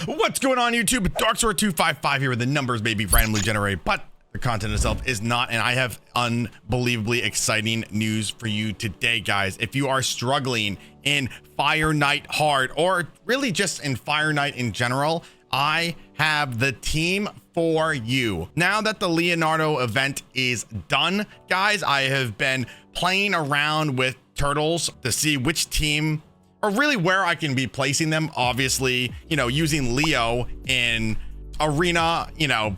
What's going on YouTube? Darksword255 here with the numbers may be randomly generated, but the content itself is not, and I have unbelievably exciting news for you today, guys. If you are struggling in Fire Knight hard, or really just in Fire Knight in general, I have the team for you. Now that the Leonardo event is done, guys, I have been playing around with turtles to see which team, or really where I can be placing them. Obviously, you know, using Leo in arena,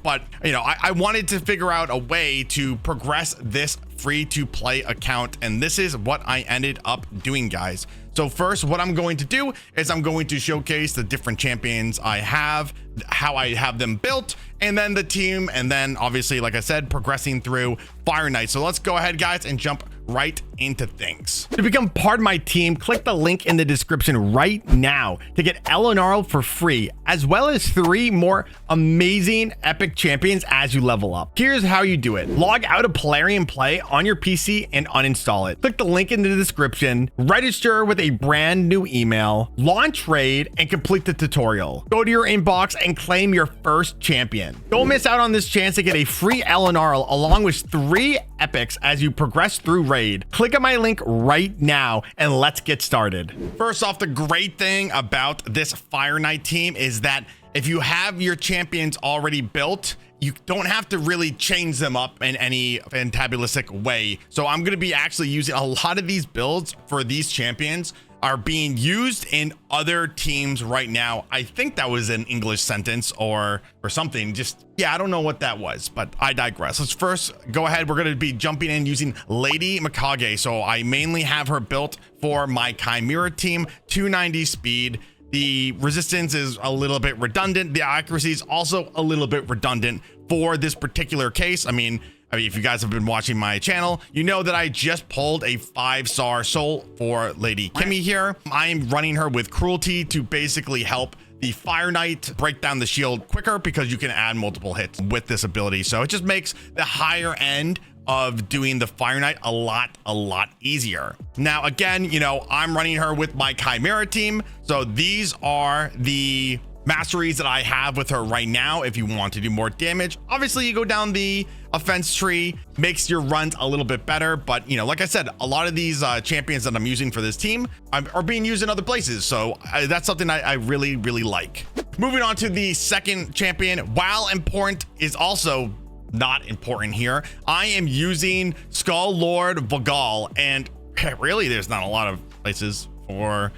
but I wanted to figure out a way to progress this free to play account, and this is what I ended up doing, guys. So first, what I'm going to do is I'm going to showcase the different champions I have, how I have them built, and then the team, and then obviously, like I said, progressing through Fire Knight. So let's go ahead, guys, and jump right into things. To become part of my team, click the link in the description right now to get Elenaril for free, as well as 3 more amazing epic champions as you level up. Here's how you do it. Log out of Plarium Play on your PC and uninstall it. Click the link in the description, register with a brand new email, launch raid, and complete the tutorial. Go to your inbox and claim your first champion. Don't miss out on this chance to get a free Elenaril along with 3 epics as you progress through raid. Click on my link right now and let's get started. First off, the great thing about this Fire Knight team is that if you have your champions already built, you don't have to really change them up in any fantabulistic way. So I'm going to be actually using a lot of these builds for these champions are being used in other teams right now. I think that was an English sentence or something. Just, yeah, I don't know what that was, but I digress. Let's first go ahead. We're going to be jumping in using Lady Mikage. So I mainly have her built for my Chimera team, 290 speed. The resistance is a little bit redundant. The accuracy is also a little bit redundant for this particular case. I mean, if you guys have been watching my channel, you know that I just pulled a 5-star soul for Lady Kimmy here. I'm running her with cruelty to basically help the Fire Knight break down the shield quicker because you can add multiple hits with this ability. So it just makes the higher end of doing the Fire Knight a lot easier. Now, again, I'm running her with my Chimera team. So these are the masteries that I have with her right now. If you want to do more damage, obviously you go down the offense tree, makes your runs a little bit better. But like I said, a lot of these champions that I'm using for this team are being used in other places. So that's something I really like. Moving on to the second champion, while important, is also not important here. I am using Skull Lord Vergis, and really there's not a lot of places for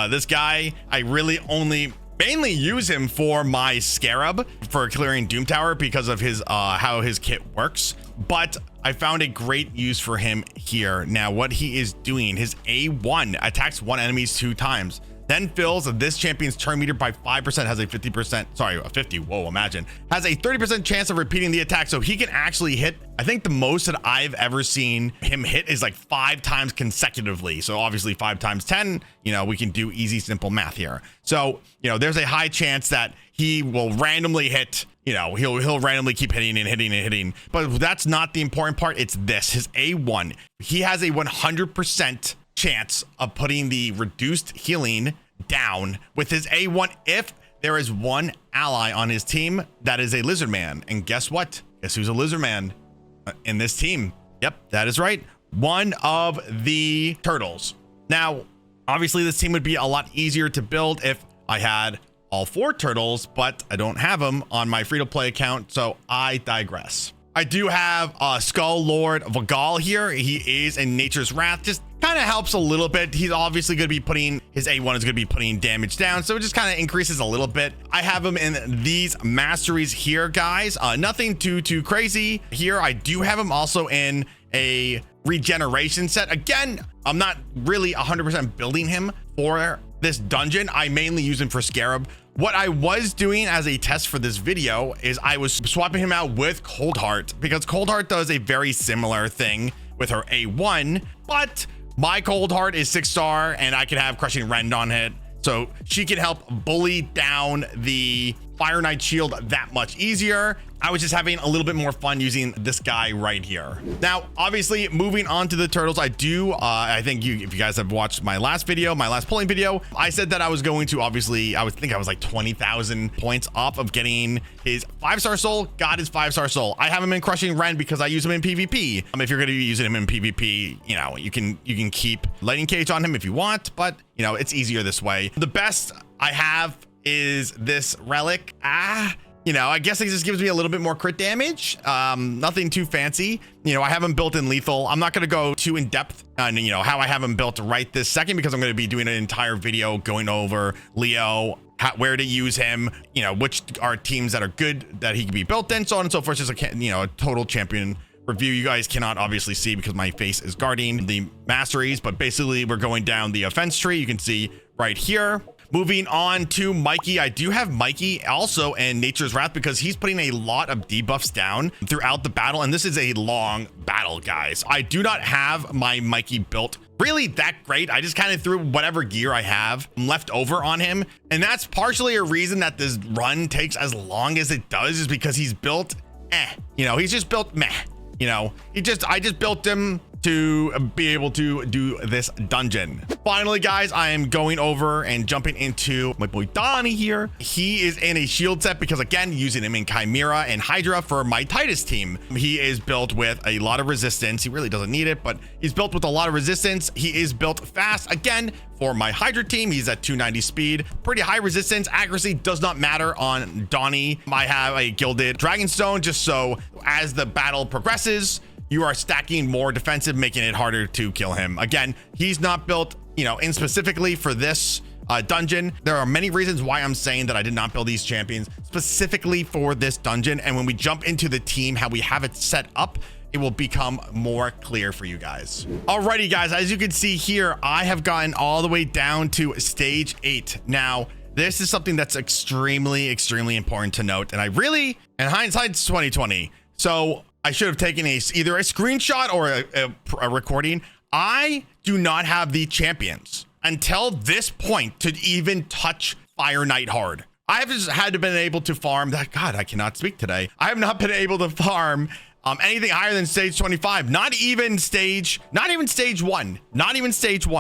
this guy. I really mainly use him for my Scarab for clearing Doom Tower because of his how his kit works, but I found a great use for him here. Now what he is doing, his A1 attacks 1 enemy 2 times, then fills this champion's turn meter by 5%, has a 30% chance of repeating the attack. So he can actually hit, I think the most that I've ever seen him hit is like 5 times consecutively. So obviously 5 times 10, we can do easy, simple math here. So, there's a high chance that he will randomly hit, he'll randomly keep hitting and hitting. But that's not the important part. It's this, his A1. He has a 100% chance of putting the reduced healing down with his A1 if there is one ally on his team that is a lizard man. And guess what? Guess who's a lizard man in this team? Yep, that is right. One of the turtles. Now, obviously this team would be a lot easier to build if I had all 4 turtles, but I don't have them on my free-to-play account, so I digress. I do have Skull Lord Vergis here. He is in Nature's Wrath. Just kind of helps a little bit. He's obviously going to be putting, his A1 is going to be putting damage down. So it just kind of increases a little bit. I have him in these masteries here, guys. Nothing too crazy here. I do have him also in a regeneration set. Again, I'm not really 100% building him for this dungeon. I mainly use him for Scarab. What I was doing as a test for this video is I was swapping him out with Coldheart because Coldheart does a very similar thing with her A1, but my Coldheart is 6-star and I can have Crushing Rend on it. So she can help bully down the Fire Knight shield that much easier. I was just having a little bit more fun using this guy right here. Now, obviously, moving on to the turtles, I think if you guys have watched my last video, my last polling video, I said that I was going to, obviously, I was like 20,000 points off of getting his 5-star soul. Got his 5-star soul. I haven't been crushing Ren because I use him in PvP. If you're going to be using him in PvP, you know, you can keep Lightning Cage on him if you want, but you know, it's easier this way. The best I have is this relic. You know, I guess it just gives me a little bit more crit damage. Nothing too fancy. You know, I have him built in lethal. I'm not going to go too in depth on, you know, how I have him built right this second, because I'm going to be doing an entire video going over Leo, where to use him, you know, which are teams that are good that he can be built in, so on and so forth. Just a, you know, a total champion review. You guys cannot obviously see because my face is guarding the masteries, but basically we're going down the offense tree. You can see right here. Moving on to Mikey, I do have Mikey also in Nature's Wrath because he's putting a lot of debuffs down throughout the battle, and this is a long battle, guys. I do not have my Mikey built really that great. I just kind of threw whatever gear I have left over on him, and that's partially a reason that this run takes as long as it does, is because he's built you know, he's just built meh. You know, I just built him to be able to do this dungeon. Finally, guys, I am going over and jumping into my boy Donnie here. He is in a shield set because, again, using him in Chimera and Hydra for my Titus team. He is built with a lot of resistance. He really doesn't need it, but he's built with a lot of resistance. He is built fast. Again, for my Hydra team, he's at 290 speed. Pretty high resistance. Accuracy does not matter on Donnie. I have a gilded Dragonstone just so as the battle progresses, you are stacking more defensive, making it harder to kill him. Again, he's not built, you know, in specifically for this dungeon. There are many reasons why I'm saying that I did not build these champions specifically for this dungeon. And when we jump into the team, how we have it set up, it will become more clear for you guys. Alrighty, guys, as you can see here, I have gotten all the way down to stage 8. Now, this is something that's extremely important to note. And I really, in hindsight's 2020. So I should have taken either a screenshot or a recording. I do not have the champions until this point to even touch Fire Knight hard. I have just had to been able to farm that. God, I cannot speak today. I have not been able to farm anything higher than stage 25. Not even stage 1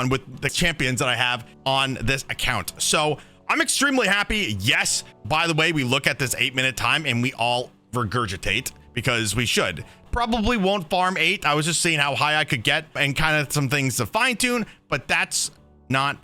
with the champions that I have on this account. So I'm extremely happy. Yes, by the way, we look at this 8-minute time and we all regurgitate, because we should. Probably won't farm 8. I was just seeing how high I could get and kind of some things to fine tune, but that's not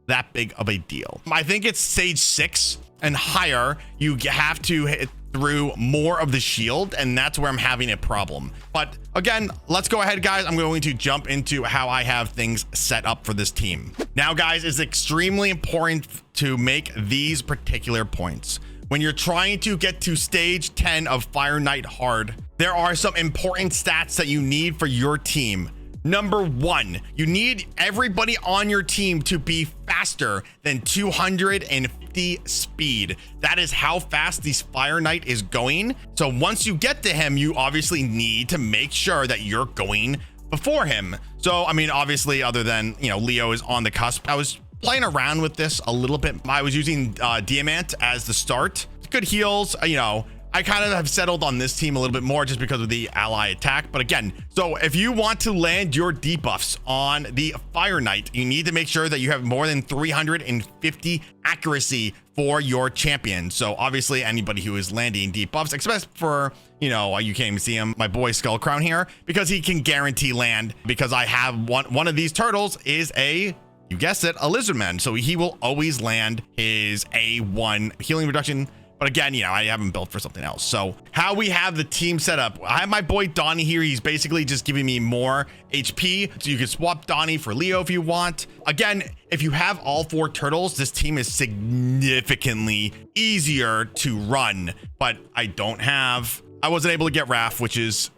that big of a deal. I think it's stage 6 and higher. You have to hit through more of the shield, and that's where I'm having a problem. But again, let's go ahead, guys. I'm going to jump into how I have things set up for this team. Now, guys, it's extremely important to make these particular points. When you're trying to get to stage 10 of Fire Knight hard, there are some important stats that you need for your team. Number 1, you need everybody on your team to be faster than 250 speed. That is how fast this Fire Knight is going. So once you get to him, you obviously need to make sure that you're going before him. So, I mean, obviously, other than, you know, Leo is on the cusp. I was playing around with this a little bit. I was using Diamant as the start. Good heals, you know. I kind of have settled on this team a little bit more just because of the ally attack. But again, so if you want to land your debuffs on the Fire Knight, you need to make sure that you have more than 350 accuracy for your champion. So obviously anybody who is landing debuffs, except for, you know, you can't even see him, my boy Skull Crown here, because he can guarantee land, because I have one of these turtles is you guessed it, a lizardman. So he will always land his A1 healing reduction. But again, you know, I have him built for something else. So how we have the team set up, I have my boy Donnie here. He's basically just giving me more HP. So you can swap Donnie for Leo if you want. Again, if you have all 4 turtles, this team is significantly easier to run. But I wasn't able to get Raph, which is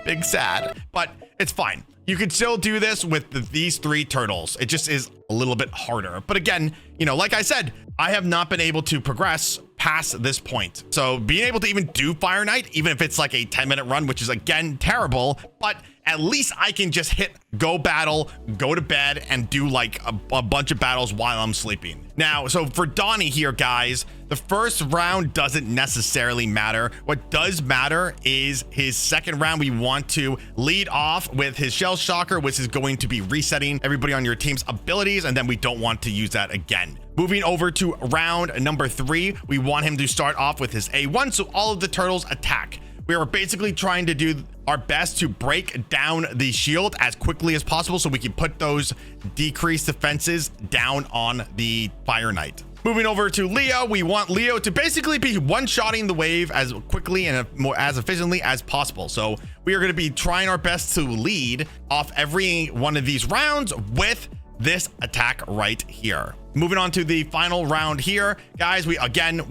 big sad, but it's fine. You could still do this with these 3 turtles. It just is a little bit harder. But again, you know, like I said, I have not been able to progress past this point. So being able to even do Fire Knight, even if it's like a 10-minute run, which is again terrible, but at least I can just hit go battle, go to bed, and do like a bunch of battles while I'm sleeping. Now, so for Donnie here, guys, the first round doesn't necessarily matter. What does matter is his second round. We want to lead off with his Shell Shocker, which is going to be resetting everybody on your team's abilities, and then we don't want to use that again. Moving over to round number 3, we want him to start off with his A1, so all of the turtles attack. We are basically trying to do our best to break down the shield as quickly as possible so we can put those decreased defenses down on the Fire Knight. Moving over to Leo, we want Leo to basically be one-shotting the wave as quickly and as efficiently as possible. So we are going to be trying our best to lead off every one of these rounds with this attack right here. Moving on to the final round here, guys, we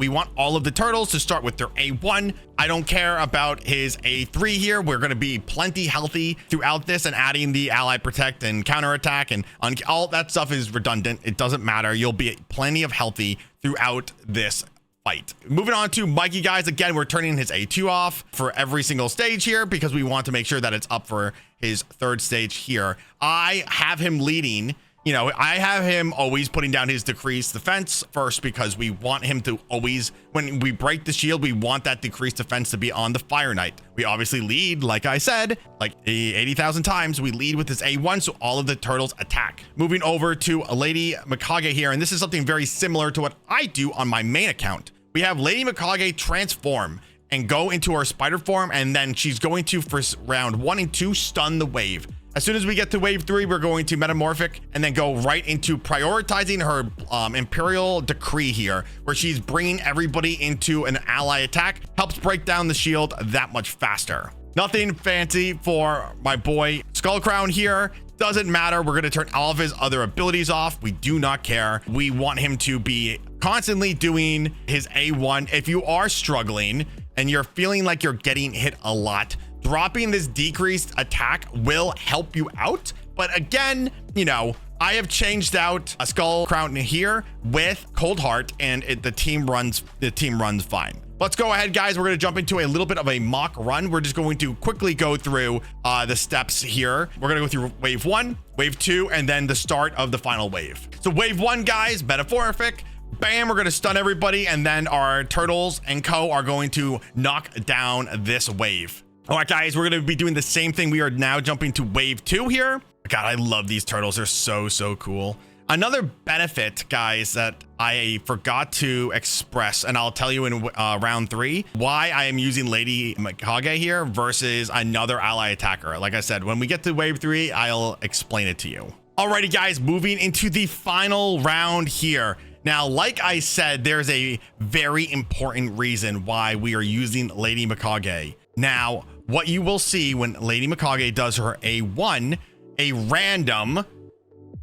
want all of the turtles to start with their A1. I don't care about his A3 here. We're going to be plenty healthy throughout this, and adding the ally protect and counterattack and all that stuff is redundant. It doesn't matter. You'll be plenty of healthy throughout this fight. Moving on to Mikey, guys, again, we're turning his A2 off for every single stage here because we want to make sure that it's up for his third stage here. I have him leading. You know, I have him always putting down his decreased defense first because we want him to always, when we break the shield, we want that decreased defense to be on the Fire Knight. We obviously lead, like I said, like 80,000 times, we lead with this A1, so all of the turtles attack. Moving over to Lady Mikage here, and this is something very similar to what I do on my main account. We have Lady Mikage transform and go into her spider form, and then she's going to, for round 1 and 2, stun the wave. As soon as we get to wave 3, we're going to metamorphic and then go right into prioritizing her Imperial Decree here, where she's bringing everybody into an ally attack, helps break down the shield that much faster. Nothing fancy for my boy Skull Crown here. Doesn't matter. We're going to turn all of his other abilities off. We do not care. We want him to be constantly doing his A1. If you are struggling and you're feeling like you're getting hit a lot, dropping this decreased attack will help you out. But again, you know, I have changed out a Skull Crown here with Cold Heart, and the team runs fine. Let's go ahead, guys. We're going to jump into a little bit of a mock run. We're just going to quickly go through the steps here. We're going to go through wave 1, wave 2, and then the start of the final wave. So wave 1, guys, metamorphic. Bam, we're going to stun everybody, and then our turtles and co are going to knock down this wave. All right, guys, we're going to be doing the same thing. We are now jumping to wave 2 here. God, I love these turtles. They're so cool. Another benefit, guys, that I forgot to express, and I'll tell you in round 3, why I am using Lady Mikage here versus another ally attacker. Like I said, when we get to wave 3, I'll explain it to you. Alrighty, guys, moving into the final round here. Now, like I said, there's a very important reason why we are using Lady Mikage. Now, what you will see when Lady Mikage does her A1, a random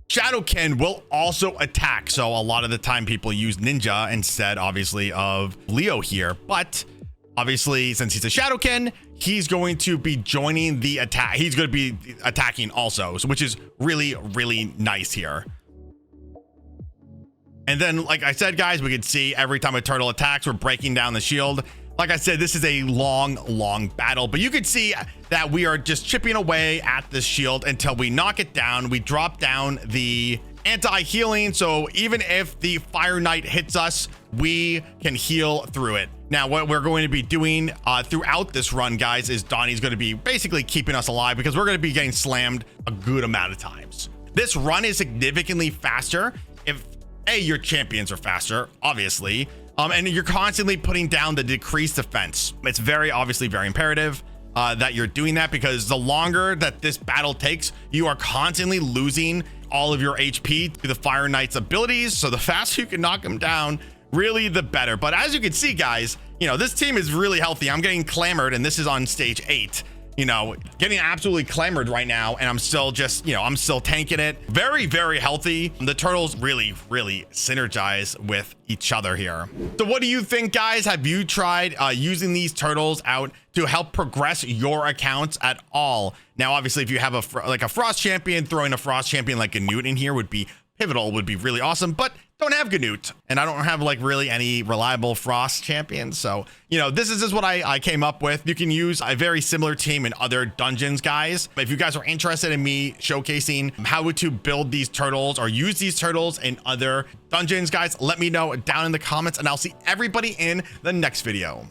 Shadowkin will also attack. So a lot of the time people use Ninja instead, obviously, of Leo here. But obviously, since he's a Shadowkin, he's going to be joining the attack. He's going to be attacking also, which is really nice here. And then, like I said, guys, we can see every time a turtle attacks, we're breaking down the shield. Like I said, this is a long battle, but you can see that we are just chipping away at this shield until we knock it down. We drop down the anti-healing, so even if the Fire Knight hits us, we can heal through it. Now, what we're going to be doing throughout this run, guys, is Donnie's going to be basically keeping us alive because we're going to be getting slammed a good amount of times. This run is significantly faster if, A, your champions are faster, obviously, and you're constantly putting down the decreased defense. It's obviously very imperative that you're doing that, because the longer that this battle takes, you are constantly losing all of your HP to the Fire Knight's abilities. So the faster you can knock them down, really the better. But as you can see, guys, you know, this team is really healthy. I'm getting clamored, and this is on stage 8. You know, getting absolutely clamored right now, and I'm still just, you know, I'm still tanking it. Very healthy. The turtles really synergize with each other here. So what do you think, guys? Have you tried using these turtles out to help progress your accounts at all? Now, obviously, if you have like a Frost champion, throwing a Frost champion like a Newt in here would be pivotal, would be really awesome. But don't have Ganut, and I don't have like really any reliable Frost champions. So, you know, this is just what I came up with. You can use a very similar team in other dungeons, guys. If you guys are interested in me showcasing how to build these turtles or use these turtles in other dungeons, guys, let me know down in the comments, and I'll see everybody in the next video.